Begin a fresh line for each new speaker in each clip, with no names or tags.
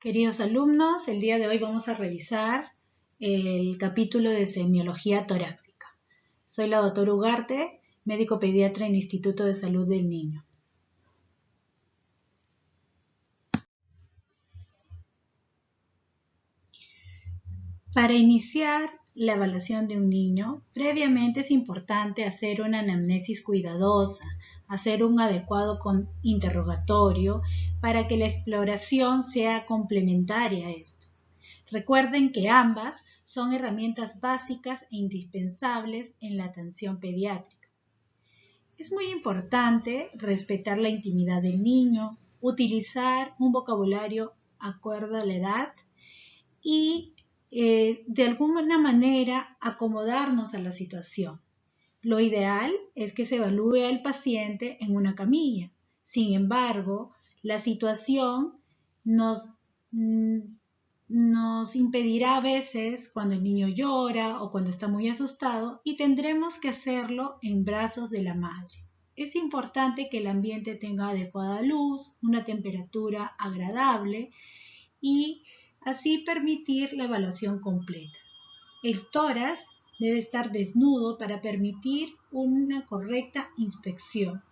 Queridos alumnos, el día de hoy vamos a revisar el capítulo de semiología torácica. Soy la doctora Ugarte, médico pediatra en el Instituto de Salud del Niño. Para iniciar la evaluación de un niño, previamente es importante hacer una anamnesis cuidadosa, hacer un adecuado interrogatorio para que la exploración sea complementaria a esto. Recuerden que ambas son herramientas básicas e indispensables en la atención pediátrica. Es muy importante respetar la intimidad del niño, utilizar un vocabulario acorde a la edad y de alguna manera acomodarnos a la situación. Lo ideal es que se evalúe al paciente en una camilla. Sin embargo, la situación nos impedirá a veces cuando el niño llora o cuando está muy asustado y tendremos que hacerlo en brazos de la madre. Es importante que el ambiente tenga adecuada luz, una temperatura agradable y así permitir la evaluación completa. El tórax debe estar desnudo para permitir una correcta inspección.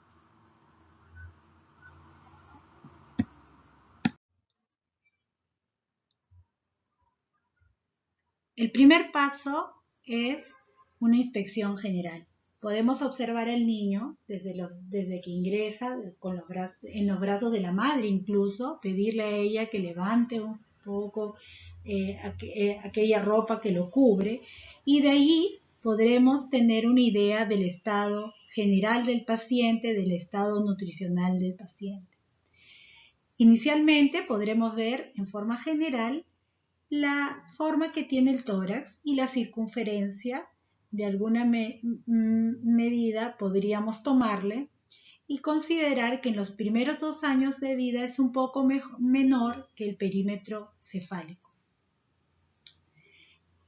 El primer paso es una inspección general. Podemos observar al niño desde que ingresa en los brazos de la madre, incluso pedirle a ella que levante un poco aquella ropa que lo cubre, y de ahí podremos tener una idea del estado general del paciente, del estado nutricional del paciente. Inicialmente podremos ver en forma general la forma que tiene el tórax y la circunferencia. De alguna medida podríamos tomarle y considerar que en los primeros 2 años de vida es un poco menor que el perímetro cefálico.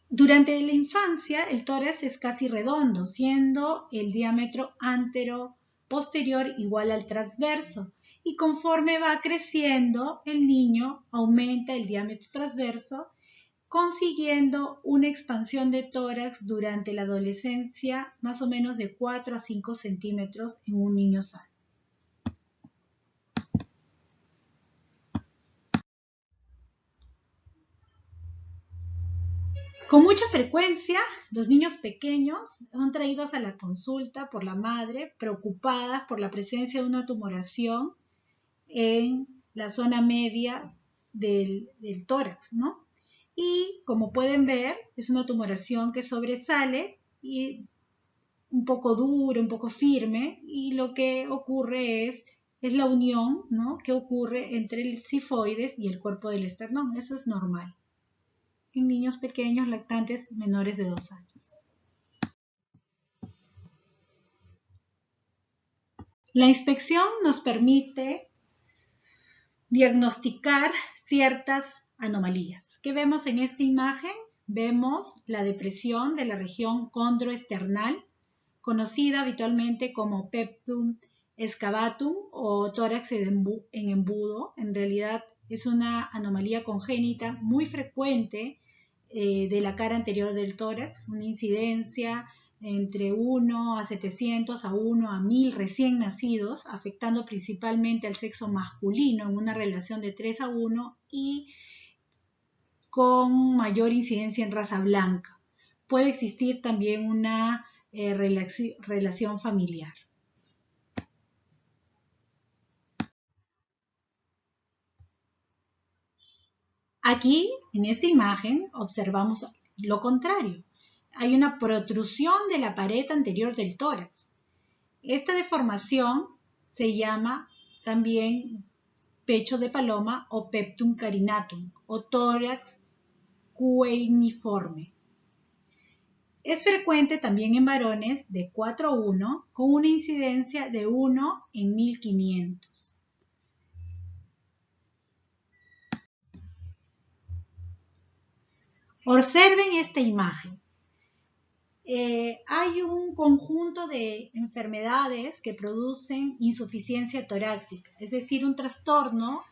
Durante la infancia el tórax es casi redondo, siendo el diámetro antero-posterior igual al transverso, y conforme va creciendo el niño aumenta el diámetro transverso, consiguiendo una expansión de tórax durante la adolescencia más o menos de 4 a 5 centímetros en un niño sano. Con mucha frecuencia, los niños pequeños son traídos a la consulta por la madre preocupadas por la presencia de una tumoración en la zona media del tórax, ¿no? Y como pueden ver, es una tumoración que sobresale y un poco dura, un poco firme, y lo que ocurre es la unión, ¿no?, que ocurre entre el cifoides y el cuerpo del esternón. Eso es normal en niños pequeños lactantes menores de 2 años. La inspección nos permite diagnosticar ciertas anomalías. ¿Qué vemos en esta imagen? Vemos la depresión de la región condroesternal, conocida habitualmente como peptum excavatum o tórax en embudo. En realidad es una anomalía congénita muy frecuente de la cara anterior del tórax, una incidencia entre 1 a 700 a 1 a 1000 recién nacidos, afectando principalmente al sexo masculino en una relación de 3 a 1 y con mayor incidencia en raza blanca. Puede existir también una relación familiar. Aquí, en esta imagen, observamos lo contrario. Hay una protrusión de la pared anterior del tórax. Esta deformación se llama también pecho de paloma o peptum carinatum o tórax cuneïforme. Es frecuente también en varones de 4 a 1 con una incidencia de 1 en 1500. Observen esta imagen. Hay un conjunto de enfermedades que producen insuficiencia torácica, es decir, un trastorno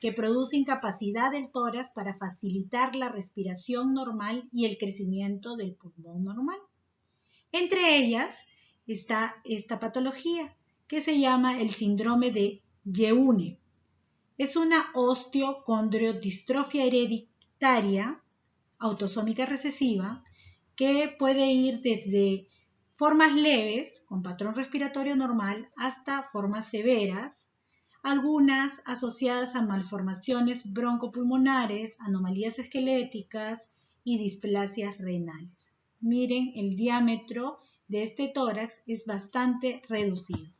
que produce incapacidad del tórax para facilitar la respiración normal y el crecimiento del pulmón normal. Entre ellas está esta patología que se llama el síndrome de Jeune. Es una osteocondrodistrofia hereditaria autosómica recesiva que puede ir desde formas leves, con patrón respiratorio normal, hasta formas severas, algunas asociadas a malformaciones broncopulmonares, anomalías esqueléticas y displasias renales. Miren, el diámetro de este tórax es bastante reducido.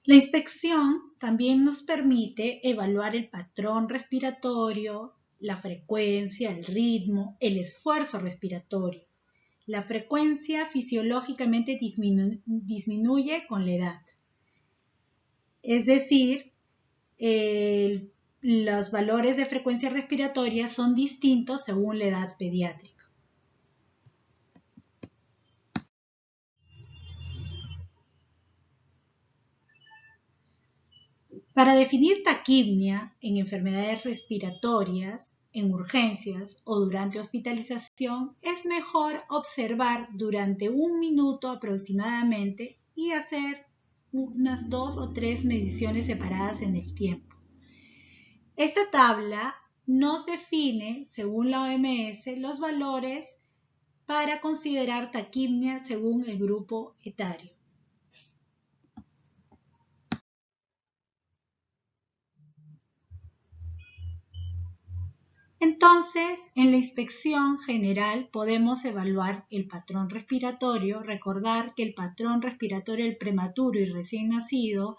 La inspección también nos permite evaluar el patrón respiratorio, la frecuencia, el ritmo, el esfuerzo respiratorio. La frecuencia fisiológicamente disminuye con la edad. Es decir, los valores de frecuencia respiratoria son distintos según la edad pediátrica. Para definir taquipnia en enfermedades respiratorias, en urgencias o durante hospitalización, es mejor observar durante 1 minuto aproximadamente y hacer unas 2 o 3 mediciones separadas en el tiempo. Esta tabla nos define, según la OMS, los valores para considerar taquipnia según el grupo etario. Entonces, en la inspección general podemos evaluar el patrón respiratorio, recordar que el patrón respiratorio del prematuro y recién nacido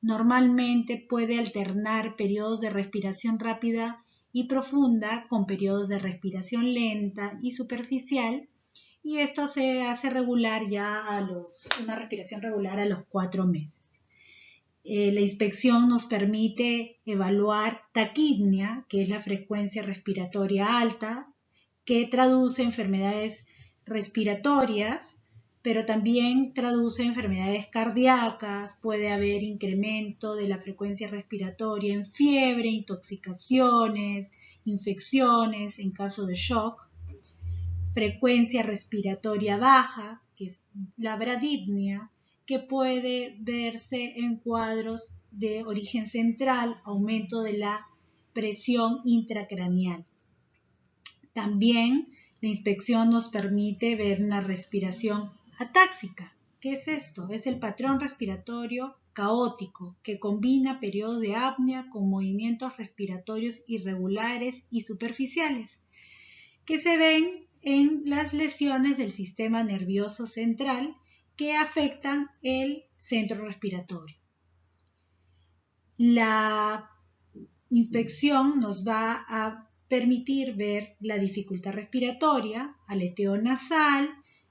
normalmente puede alternar periodos de respiración rápida y profunda con periodos de respiración lenta y superficial, y esto se hace regular ya una respiración regular a los 4 meses. La inspección nos permite evaluar taquipnia, que es la frecuencia respiratoria alta, que traduce enfermedades respiratorias, pero también traduce enfermedades cardíacas, puede haber incremento de la frecuencia respiratoria en fiebre, intoxicaciones, infecciones en caso de shock, frecuencia respiratoria baja, que es la bradipnia, que puede verse en cuadros de origen central, aumento de la presión intracraneal. También la inspección nos permite ver una respiración atáxica. ¿Qué es esto? Es el patrón respiratorio caótico que combina periodos de apnea con movimientos respiratorios irregulares y superficiales, que se ven en las lesiones del sistema nervioso central que afectan el centro respiratorio. La inspección nos va a permitir ver la dificultad respiratoria, aleteo nasal,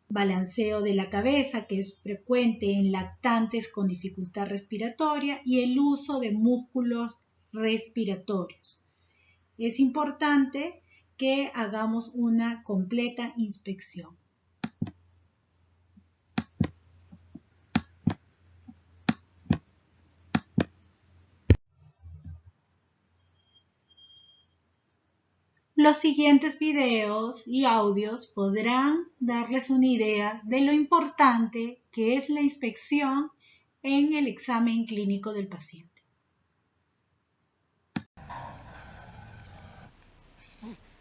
balanceo de la cabeza, que es frecuente en lactantes con dificultad respiratoria, y el uso de músculos respiratorios. Es importante que hagamos una completa inspección. Los siguientes videos y audios podrán darles una idea de lo importante que es la inspección en el examen clínico del paciente.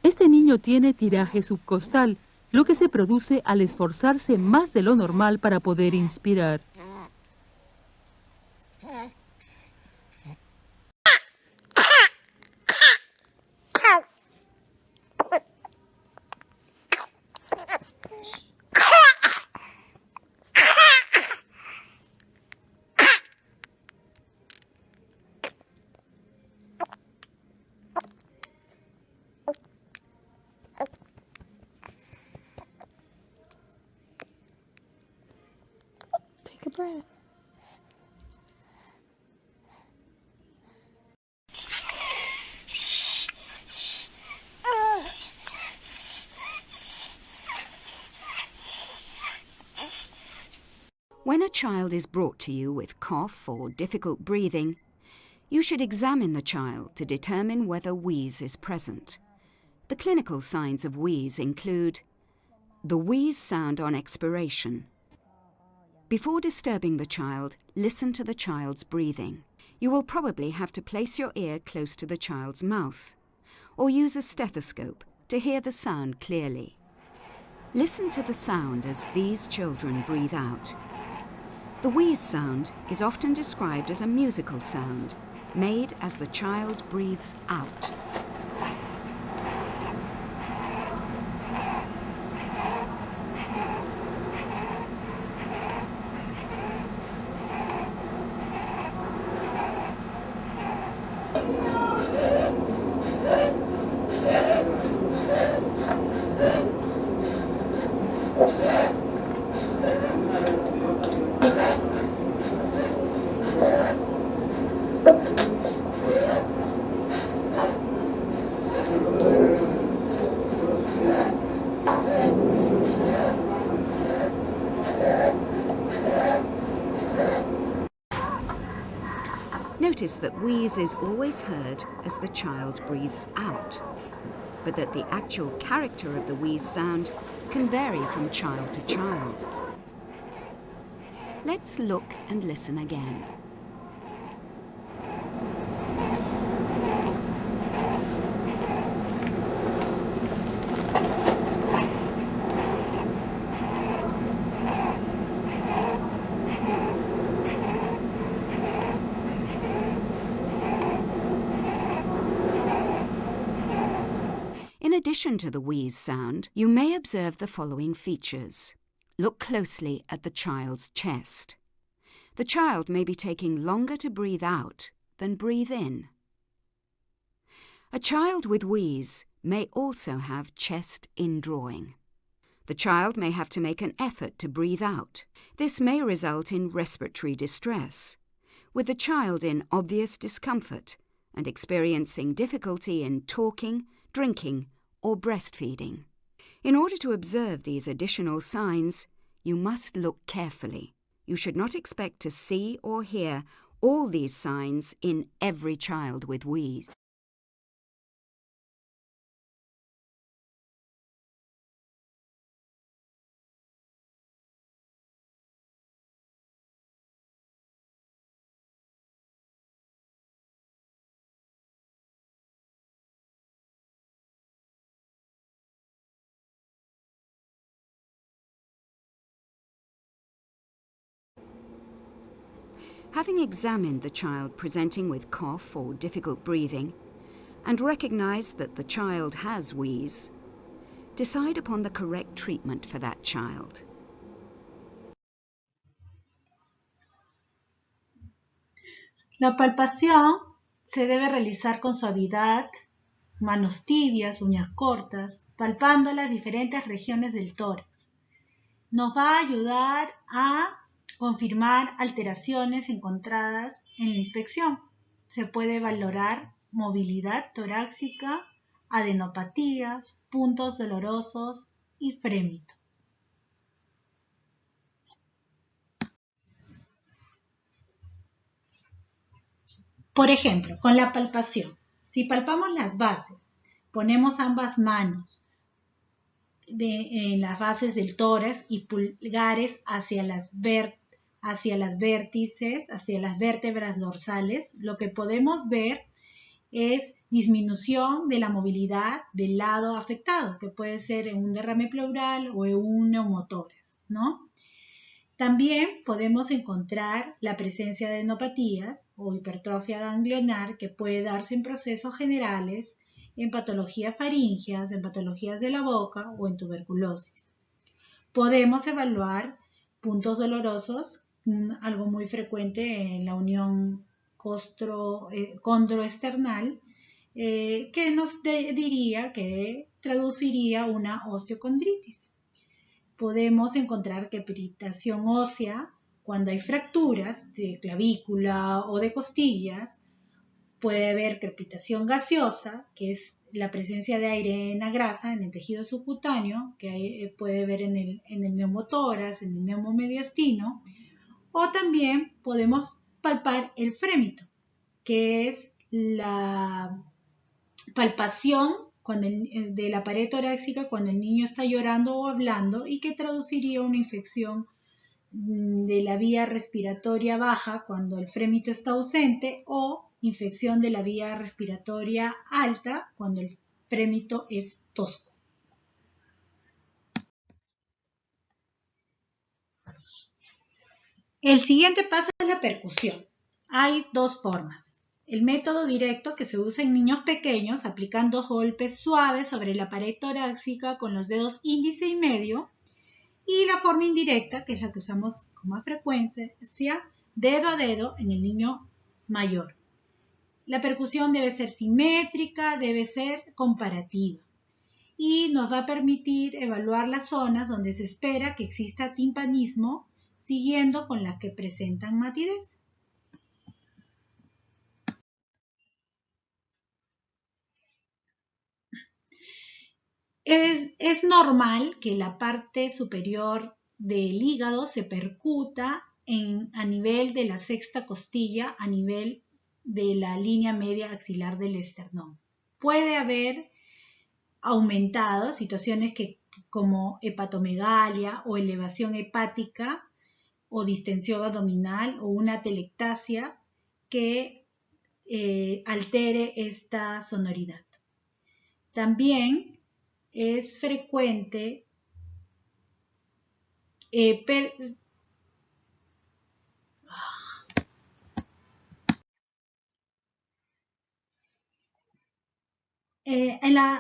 Este niño niño tiene tiraje subcostal, lo que se produce al esforzarse más de lo normal para poder inspirar.
Take a breath.
When a child is brought to you with cough or difficult breathing, you should examine the child to determine whether wheeze is present. The clinical signs of wheeze include the wheeze sound on expiration. Before disturbing the child, listen to the child's breathing. You will probably have to place your ear close to the child's mouth, or use a stethoscope to hear the sound clearly. Listen to the sound as these children breathe out. The wheeze sound is often described as a musical sound, made as the child breathes out. Notice that wheeze is always heard as the child breathes out, but that the actual character of the wheeze sound can vary from child to child. Let's look and listen again. In addition to the wheeze sound, you may observe the following features. Look closely at the child's chest. The child may be taking longer to breathe out than breathe in. A child with wheeze may also have chest indrawing. The child may have to make an effort to breathe out. This may result in respiratory distress, with the child in obvious discomfort and experiencing difficulty in talking, drinking, or breastfeeding. In order to observe these additional signs, you must look carefully. You should not expect to see or hear all these signs in every child with wheeze. Having examined the child presenting with cough or difficult breathing, and recognized that the child has wheeze, decide upon the correct treatment for that child.
La palpación se debe realizar con suavidad, manos tibias, uñas cortas, palpando las diferentes regiones del tórax. Nos va a ayudar a confirmar alteraciones encontradas en la inspección. Se puede valorar movilidad torácica, adenopatías, puntos dolorosos y frémito. Por ejemplo, con la palpación. Si palpamos las bases, ponemos ambas manos en las bases del tórax y pulgares hacia las vértices, hacia las vértebras dorsales, lo que podemos ver es disminución de la movilidad del lado afectado, que puede ser en un derrame pleural o en un neumotórax, ¿no? También podemos encontrar la presencia de enopatías o hipertrofia ganglionar que puede darse en procesos generales, en patologías faríngeas, en patologías de la boca o en tuberculosis. Podemos evaluar puntos dolorosos, algo muy frecuente en la unión condroesternal, que nos diría que traduciría una osteocondritis. Podemos encontrar crepitación ósea cuando hay fracturas de clavícula o de costillas. Puede haber crepitación gaseosa, que es la presencia de aire en la grasa, en el tejido subcutáneo, que puede ver en el neumotórax, en el neumomediastino. O también podemos palpar el frémito, que es la palpación de la pared torácica cuando el niño está llorando o hablando y que traduciría una infección de la vía respiratoria baja cuando el frémito está ausente o infección de la vía respiratoria alta cuando el frémito es tosco. El siguiente paso es la percusión. Hay dos formas. El método directo, que se usa en niños pequeños aplicando golpes suaves sobre la pared torácica con los dedos índice y medio, y la forma indirecta, que es la que usamos con más frecuencia, dedo a dedo en el niño mayor. La percusión debe ser simétrica, debe ser comparativa y nos va a permitir evaluar las zonas donde se espera que exista timpanismo, siguiendo con las que presentan matidez. Es normal que la parte superior del hígado se percuta a nivel de la sexta costilla, a nivel de la línea media axilar del esternón. Puede haber aumentado situaciones como hepatomegalia o elevación hepática o distensión abdominal o una atelectasia que altere esta sonoridad. También es frecuente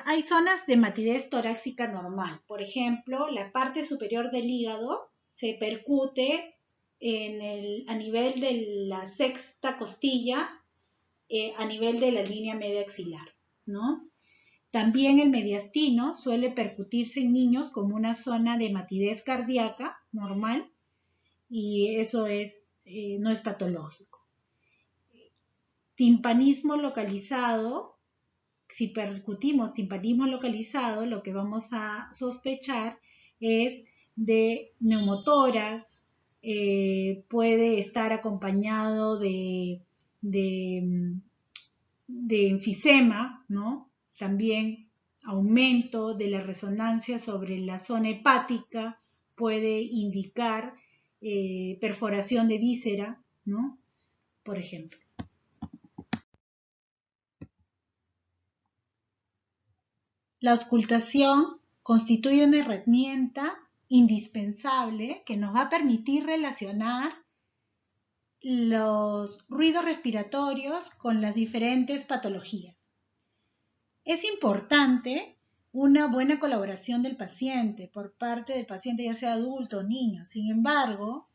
hay zonas de matidez torácica normal. Por ejemplo, la parte superior del hígado se percute a nivel de la sexta costilla, a nivel de la línea media axilar, ¿no? También el mediastino suele percutirse en niños como una zona de matidez cardíaca normal y eso no es patológico. Timpanismo localizado. Si percutimos timpanismo localizado, lo que vamos a sospechar es de neumotórax, puede estar acompañado de enfisema, ¿no? También aumento de la resonancia sobre la zona hepática puede indicar perforación de víscera, ¿no? Por ejemplo. La auscultación constituye una herramienta indispensable que nos va a permitir relacionar los ruidos respiratorios con las diferentes patologías. Es importante una buena colaboración del paciente, por parte del paciente ya sea adulto o niño. Sin embargo,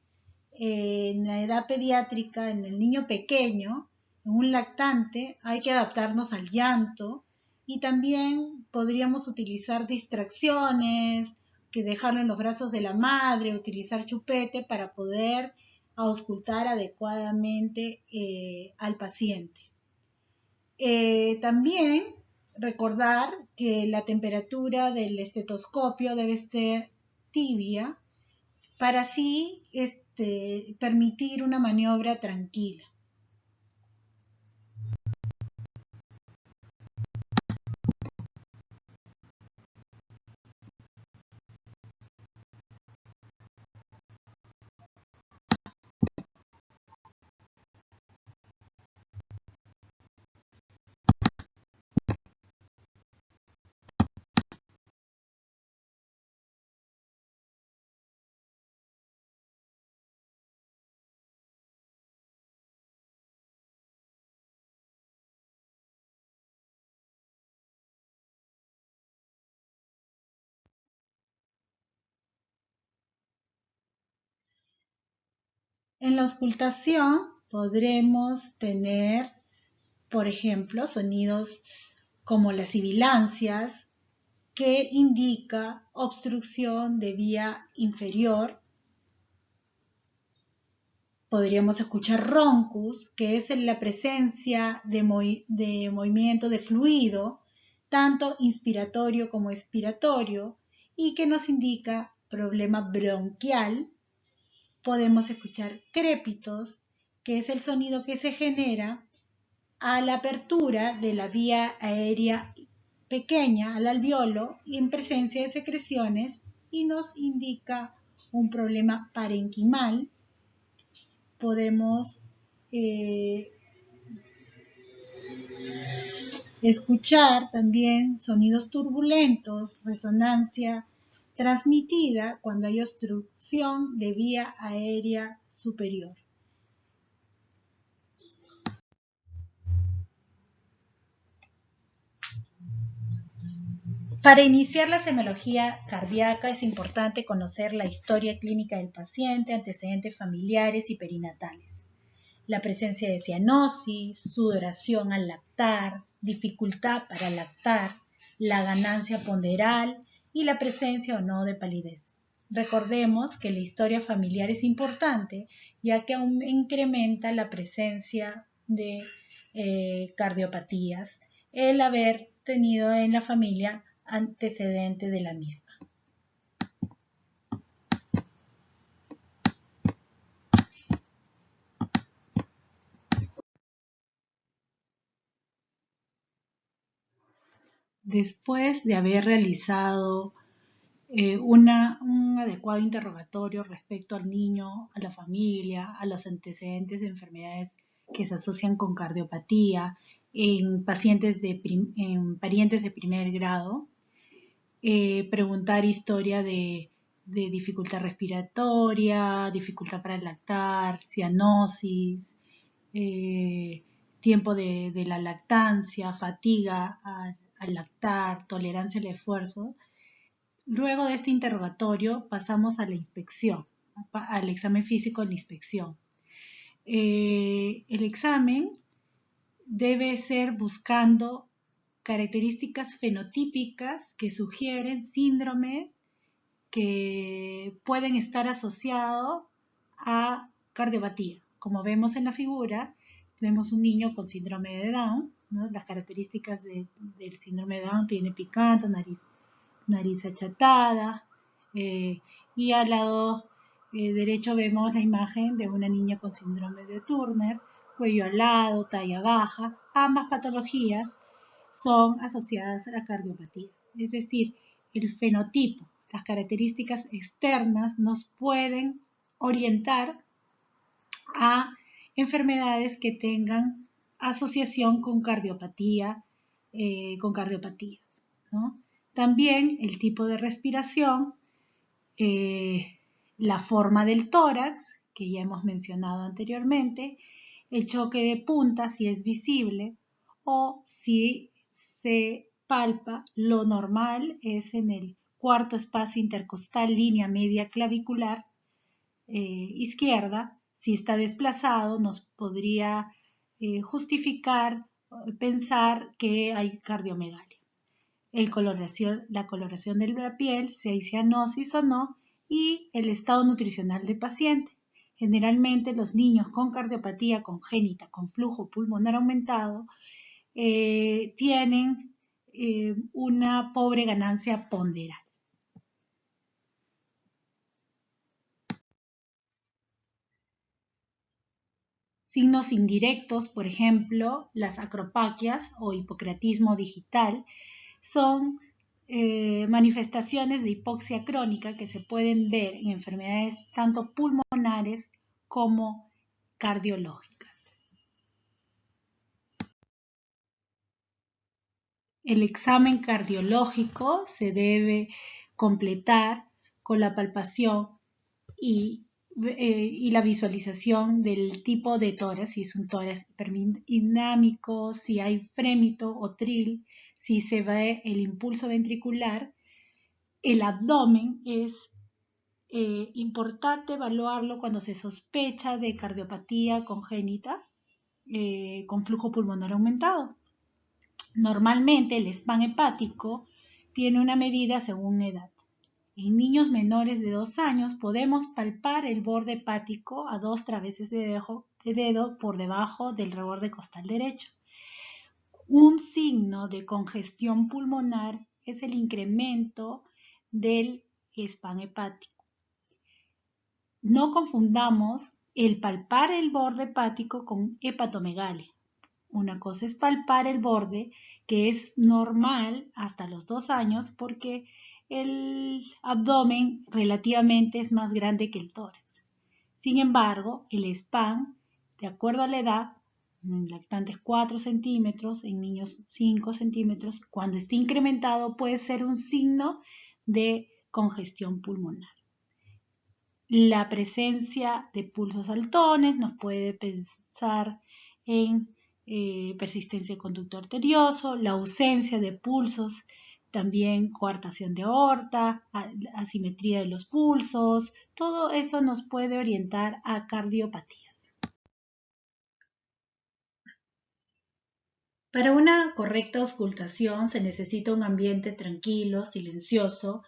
en la edad pediátrica, en el niño pequeño, en un lactante, hay que adaptarnos al llanto y también podríamos utilizar distracciones, que dejarlo en los brazos de la madre, utilizar chupete para poder auscultar adecuadamente al paciente. También recordar que la temperatura del estetoscopio debe estar tibia para así permitir una maniobra tranquila. En la auscultación podremos tener, por ejemplo, sonidos como las sibilancias, que indica obstrucción de vía inferior. Podríamos escuchar roncus, que es la presencia de movimiento de fluido, tanto inspiratorio como expiratorio, y que nos indica problema bronquial. Podemos escuchar crépitos, que es el sonido que se genera a la apertura de la vía aérea pequeña, al alveolo, y en presencia de secreciones, y nos indica un problema parenquimal. Podemos escuchar también sonidos turbulentos, resonancia transmitida cuando hay obstrucción de vía aérea superior. Para iniciar la semiología cardíaca es importante conocer la historia clínica del paciente, antecedentes familiares y perinatales, la presencia de cianosis, sudoración al lactar, dificultad para lactar, la ganancia ponderal y la presencia o no de palidez. Recordemos que la historia familiar es importante, ya que aún incrementa la presencia de cardiopatías, el haber tenido en la familia antecedente de la misma. Después de haber realizado un adecuado interrogatorio respecto al niño, a la familia, a los antecedentes de enfermedades que se asocian con cardiopatía en pacientes en parientes de primer grado, preguntar historia de dificultad respiratoria, dificultad para lactar, cianosis, tiempo de la lactancia, fatiga al lactar, tolerancia al esfuerzo. Luego de este interrogatorio pasamos a la inspección, al examen físico de la inspección. El examen debe ser buscando características fenotípicas que sugieren síndromes que pueden estar asociados a cardiopatía. Como vemos en la figura, vemos un niño con síndrome de Down, ¿no? Las características del síndrome de Down: tiene picanto, nariz achatada, y al lado derecho vemos la imagen de una niña con síndrome de Turner, cuello alado, talla baja. Ambas patologías son asociadas a la cardiopatía, es decir, el fenotipo, las características externas nos pueden orientar a enfermedades que tengan asociación con cardiopatía, ¿no? También el tipo de respiración, la forma del tórax, que ya hemos mencionado anteriormente, el choque de punta, si es visible, o si se palpa. Lo normal es en el cuarto espacio intercostal, línea media clavicular izquierda. Si está desplazado, nos podría justificar, pensar que hay cardiomegalia. La coloración de la piel, si hay cianosis o no, y el estado nutricional del paciente. Generalmente los niños con cardiopatía congénita con flujo pulmonar aumentado tienen una pobre ganancia ponderal. Signos indirectos, por ejemplo, las acropaquias o hipocreatismo digital, son manifestaciones de hipoxia crónica que se pueden ver en enfermedades tanto pulmonares como cardiológicas. El examen cardiológico se debe completar con la palpación y la visualización del tipo de tórax, si es un tórax hiperdinámico, si hay frémito o tril, si se ve el impulso ventricular. El abdomen es importante evaluarlo cuando se sospecha de cardiopatía congénita con flujo pulmonar aumentado. Normalmente el spam hepático tiene una medida según edad. En niños menores de 2 años podemos palpar el borde hepático a 2 traveses de dedo por debajo del reborde costal derecho. Un signo de congestión pulmonar es el incremento del spam hepático. No confundamos el palpar el borde hepático con hepatomegalia. Una cosa es palpar el borde, que es normal hasta los 2 años porque el abdomen relativamente es más grande que el tórax. Sin embargo, el spam, de acuerdo a la edad, en lactantes 4 centímetros, en niños 5 centímetros, cuando esté incrementado puede ser un signo de congestión pulmonar. La presencia de pulsos altones nos puede pensar en persistencia de conducto arterioso, la ausencia de pulsos, también coartación de aorta, asimetría de los pulsos, todo eso nos puede orientar a cardiopatías. Para una correcta auscultación se necesita un ambiente tranquilo, silencioso.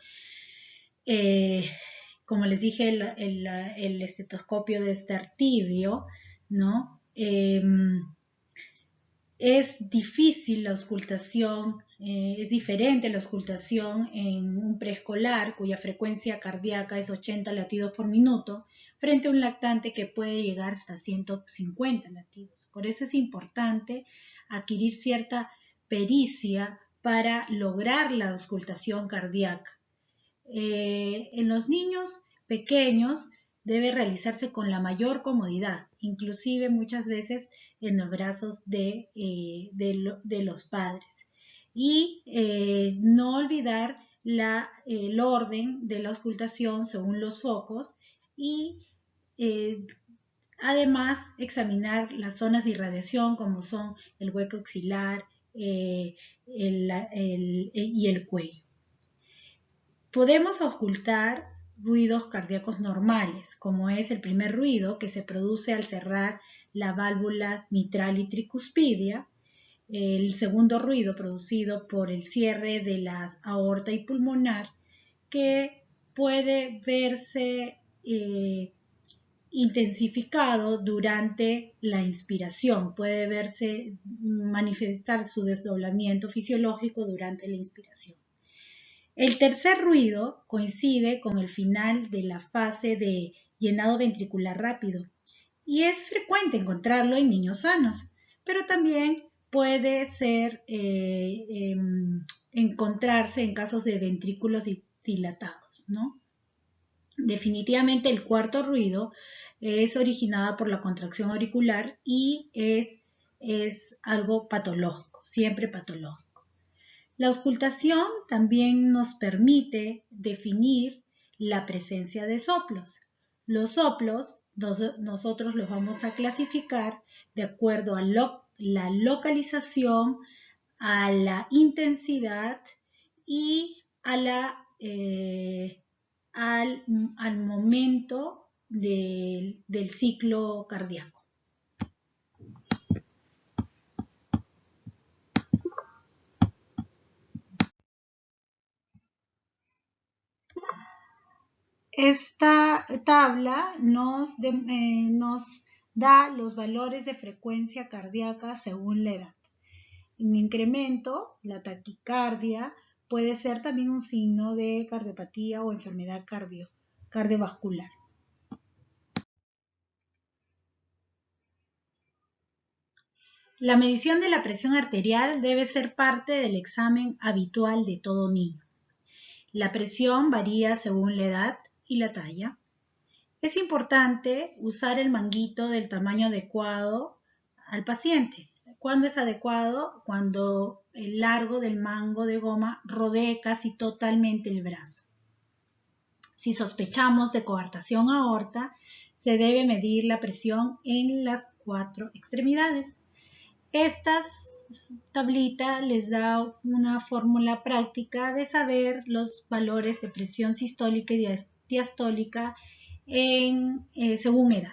Como les dije, el estetoscopio debe estar tibio, ¿no? Es difícil la auscultación, es diferente la auscultación en un preescolar cuya frecuencia cardíaca es 80 latidos por minuto frente a un lactante que puede llegar hasta 150 latidos. Por eso es importante adquirir cierta pericia para lograr la auscultación cardíaca. En los niños pequeños debe realizarse con la mayor comodidad, inclusive muchas veces en los brazos de los padres. Y no olvidar el orden de la auscultación según los focos y además examinar las zonas de irradiación como son el hueco axilar y el cuello. Podemos ocultar ruidos cardíacos normales, como es el primer ruido que se produce al cerrar la válvula mitral y tricuspidia, el segundo ruido producido por el cierre de la aorta y pulmonar, que puede verse intensificado durante la inspiración, puede verse manifestar su desdoblamiento fisiológico durante la inspiración. El tercer ruido coincide con el final de la fase de llenado ventricular rápido y es frecuente encontrarlo en niños sanos, pero también puede ser encontrarse en casos de ventrículos dilatados, ¿no? Definitivamente el cuarto ruido es originado por la contracción auricular y es algo patológico, siempre patológico. La auscultación también nos permite definir la presencia de soplos. Los soplos nosotros los vamos a clasificar de acuerdo a la localización, a la intensidad y a al momento del ciclo cardíaco. Esta tabla nos da los valores de frecuencia cardíaca según la edad. En incremento, la taquicardia puede ser también un signo de cardiopatía o enfermedad cardiovascular. La medición de la presión arterial debe ser parte del examen habitual de todo niño. La presión varía según la edad y la talla. Es importante usar el manguito del tamaño adecuado al paciente. ¿Cuándo es adecuado? Cuando el largo del mango de goma rodee casi totalmente el brazo. Si sospechamos de coartación aorta, se debe medir la presión en las 4 extremidades. Esta tablita les da una fórmula práctica de saber los valores de presión sistólica y diastólica según edad.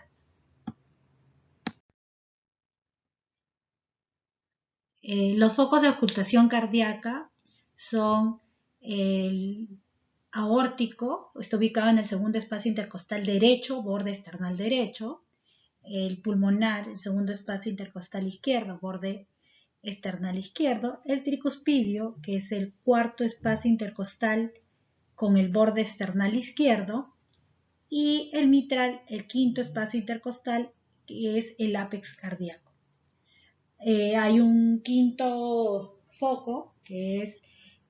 Los focos de ocultación cardíaca son el aórtico, está ubicado en el segundo espacio intercostal derecho, borde esternal derecho, el pulmonar, el segundo espacio intercostal izquierdo, borde esternal izquierdo, el tricuspidio, que es el cuarto espacio intercostal con el borde esternal izquierdo, y el mitral, el quinto espacio intercostal, que es el ápex cardíaco. Hay un quinto foco, que es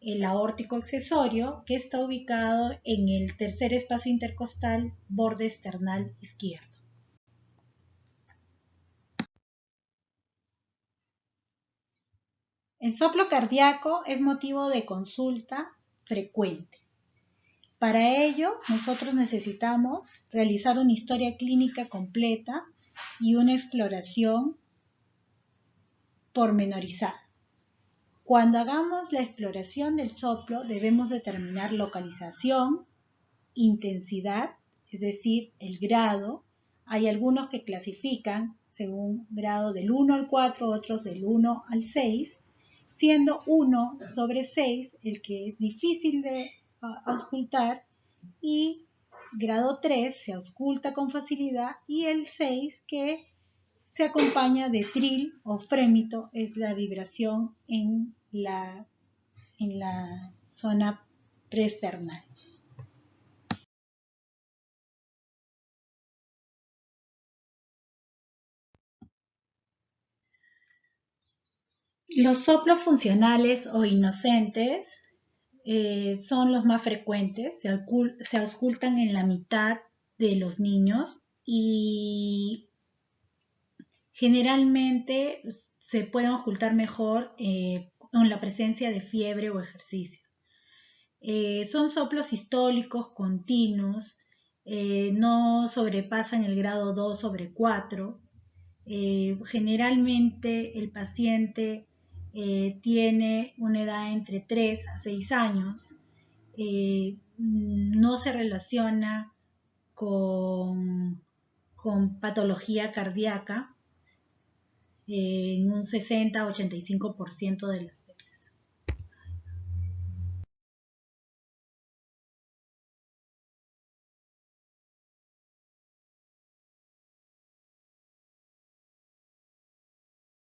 el aórtico accesorio, que está ubicado en el tercer espacio intercostal, borde esternal izquierdo. El soplo cardíaco es motivo de consulta frecuente. Para ello, nosotros necesitamos realizar una historia clínica completa y una exploración pormenorizada. Cuando hagamos la exploración del soplo, debemos determinar localización, intensidad, es decir, el grado. Hay algunos que clasifican según grado del 1 al 4, otros del 1 al 6, siendo 1 sobre 6 el que es difícil de auscultar, y grado 3 se ausculta con facilidad, y el 6 que se acompaña de tril o frémito, es la vibración en la zona preesternal. Los soplos funcionales o inocentes son los más frecuentes, se auscultan en la mitad de los niños y generalmente se pueden auscultar mejor con la presencia de fiebre o ejercicio. Son soplos sistólicos continuos, no sobrepasan el grado 2 sobre 4. Generalmente el paciente tiene una edad entre 3 a 6 años, no se relaciona con patología cardíaca en un 60-85% de las veces.